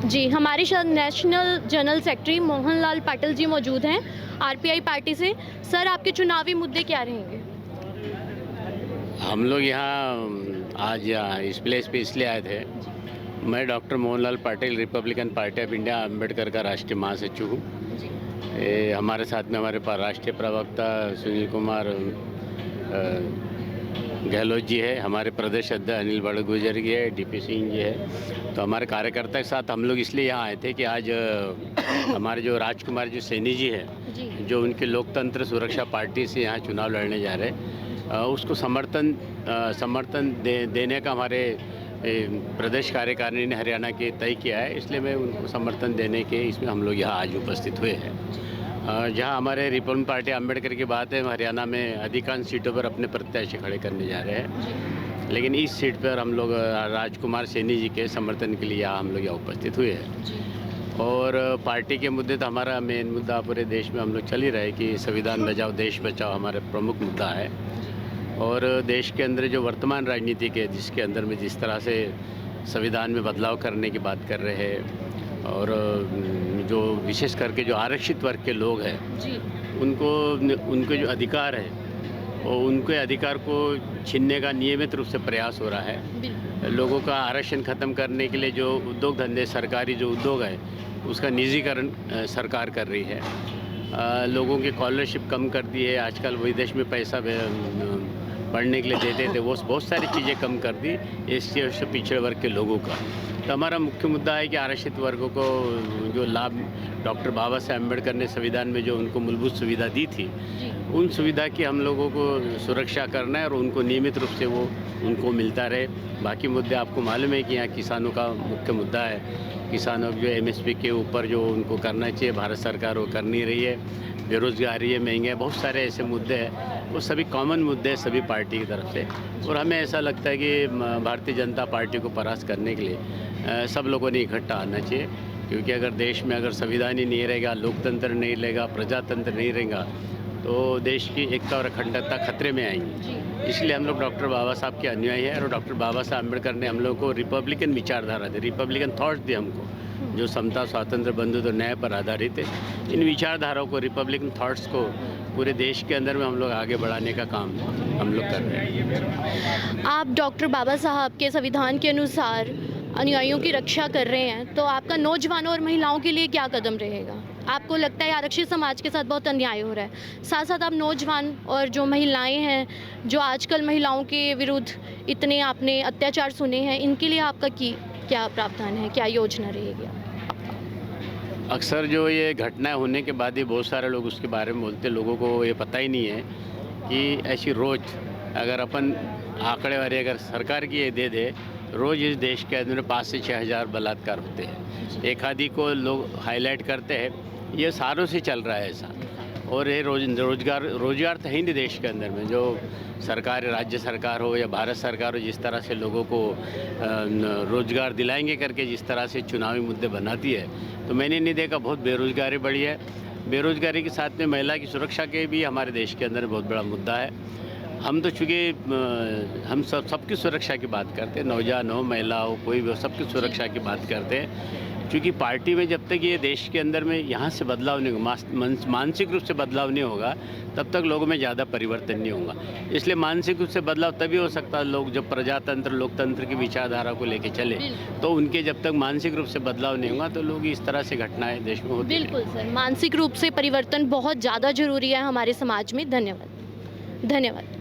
जी, हमारे साथ national general secretary Mohanlal Patil ji मौजूद हैं आरपीआई पार्टी से। सर, आपके चुनावी मुद्दे क्या रहेंगे? हम लोग आज यहाँ इस प्लेस पे इसलिए आए थे। मैं doctor Mohanlal Patil, Republican party of India, Ambedkar का राष्ट्रीय महासचिव हूँ। जी। हमारे साथ में हमारे पास राष्ट्रीय प्रवक्ता सुनील कुमार गहलोत जी है, हमारे प्रदेश अध्यक्ष अनिल बड़गुजर जी है, डीपी सिंह जी है। तो हमारे कार्यकर्ता के साथ हम लोग इसलिए यहाँ आए थे कि आज हमारे जो राजकुमार जी सैनी जी है, जो उनके लोकतंत्र सुरक्षा पार्टी से यहाँ चुनाव लड़ने जा रहे हैं, उसको समर्थन देने का हमारे प्रदेश कार्यकारिणी ने हरियाणा के तय किया है। इसलिए मैं उनको समर्थन देने के इसमें हम लोग यहाँ आज उपस्थित हुए हैं। जहाँ हमारे रिपब्लिकन पार्टी अम्बेडकर की बात है, हरियाणा में अधिकांश सीटों पर अपने प्रत्याशी खड़े करने जा रहे हैं, लेकिन इस सीट पर हम लोग राजकुमार सैनी जी के समर्थन के लिए हम लोग यहाँ उपस्थित हुए हैं। और पार्टी के मुद्दे तो हमारा मेन मुद्दा पूरे देश में हम लोग चल ही रहे कि संविधान बचाओ देश बचाओ हमारा प्रमुख मुद्दा है। और देश के अंदर जो वर्तमान राजनीति के जिसके अंदर में जिस तरह से संविधान में बदलाव करने की बात कर रहे हैं, और जो विशेष करके जो आरक्षित वर्ग के लोग हैं उनके जो अधिकार है और उनके अधिकार को छीनने का नियमित रूप से प्रयास हो रहा है। लोगों का आरक्षण ख़त्म करने के लिए जो उद्योग धंधे, सरकारी जो उद्योग है उसका निजीकरण सरकार कर रही है। लोगों की स्कॉलरशिप कम कर दी है। आजकल विदेश में पैसा पढ़ने के लिए देते थे, वो बहुत सारी चीज़ें कम कर दी एससी और पिछड़े वर्ग के लोगों का। तो हमारा मुख्य मुद्दा है कि आरक्षित वर्गों को जो लाभ डॉक्टर बाबा साहेब अम्बेडकर ने संविधान में जो उनको मूलभूत सुविधा दी थी, उन सुविधा की हम लोगों को सुरक्षा करना है और उनको नियमित रूप से वो उनको मिलता रहे। बाकी मुद्दे आपको मालूम है कि यहाँ किसानों का मुख्य मुद्दा है। किसानों जो एमएसपी के ऊपर जो उनको करना चाहिए, भारत सरकार वो कर नहीं रही है। बेरोज़गारी है, महंगे, बहुत सारे ऐसे मुद्दे हैं, वो सभी कॉमन मुद्दे हैं सभी पार्टी की तरफ से। और हमें ऐसा लगता है कि भारतीय जनता पार्टी को परास्त करने के लिए सब लोगों ने इकट्ठा आना चाहिए, क्योंकि अगर देश में अगर संविधान ही नहीं रहेगा, लोकतंत्र नहीं रहेगा, प्रजातंत्र नहीं रहेगा, तो देश की एकता और अखंडता खतरे में आएंगी। इसलिए हम लोग डॉक्टर बाबा साहब के अनुयायी हैं और डॉक्टर बाबा साहब अम्बेडकर ने हम लोग को रिपब्लिकन विचारधारा दी, रिपब्लिकन थॉट्स दी हमको, जो समता, स्वातंत्र्य, बंधुत्व और न्याय पर आधारित है। इन विचारधाराओं को, रिपब्लिकन थॉट्स को पूरे देश के अंदर में हम लोग आगे बढ़ाने का काम हम लोग कर रहे हैं। आप डॉक्टर बाबा साहब के संविधान के अनुसार अनुयायियों की रक्षा कर रहे हैं, तो आपका नौजवानों और महिलाओं के लिए क्या कदम रहेगा? आपको लगता है आरक्षित समाज के साथ बहुत अन्याय हो रहा है, साथ साथ आप नौजवान और जो महिलाएं हैं, जो आजकल महिलाओं के विरुद्ध इतने आपने अत्याचार सुने हैं, इनके लिए आपका क्या प्रावधान है, क्या योजना रहेगी? अक्सर जो ये घटनाएं होने के बाद ही बहुत सारे लोग उसके बारे में बोलते, लोगों को ये पता ही नहीं है कि ऐसी रोज़ अगर अपन आंकड़े वाले अगर सरकार की ये दे दे, रोज़ इस देश के अंदर 5 से 6 हज़ार बलात्कार होते हैं। एक आदि को लोग हाईलाइट करते हैं, ये सालों से चल रहा है ऐसा। और ये रोजगार तो है ही नहीं देश के अंदर में। जो सरकार, राज्य सरकार हो या भारत सरकार हो, जिस तरह से लोगों को रोजगार दिलाएंगे करके जिस तरह से चुनावी मुद्दे बनाती है, तो मैंने नहीं देखा। बहुत बेरोजगारी बढ़ी है। बेरोजगारी के साथ में महिला की सुरक्षा के भी हमारे देश के अंदर बहुत बड़ा मुद्दा है। हम तो चूँकि हम सबकी सुरक्षा की बात करते हैं, नौजवान हो, महिला हो, कोई भी हो, सबकी सुरक्षा की बात करते हैं। क्योंकि पार्टी में जब तक ये देश के अंदर में यहाँ से बदलाव नहीं होगा, मानसिक रूप से बदलाव नहीं होगा, तब तक लोगों में ज़्यादा परिवर्तन नहीं होगा। इसलिए मानसिक रूप से बदलाव तभी हो सकता है, लोग जब प्रजातंत्र, लोकतंत्र की विचारधारा को लेके चले, तो उनके जब तक मानसिक रूप से बदलाव नहीं होगा तो लोग इस तरह से घटनाएं देश में होती हैं। बिल्कुल सर, मानसिक रूप से परिवर्तन बहुत ज़्यादा जरूरी है हमारे समाज में। धन्यवाद।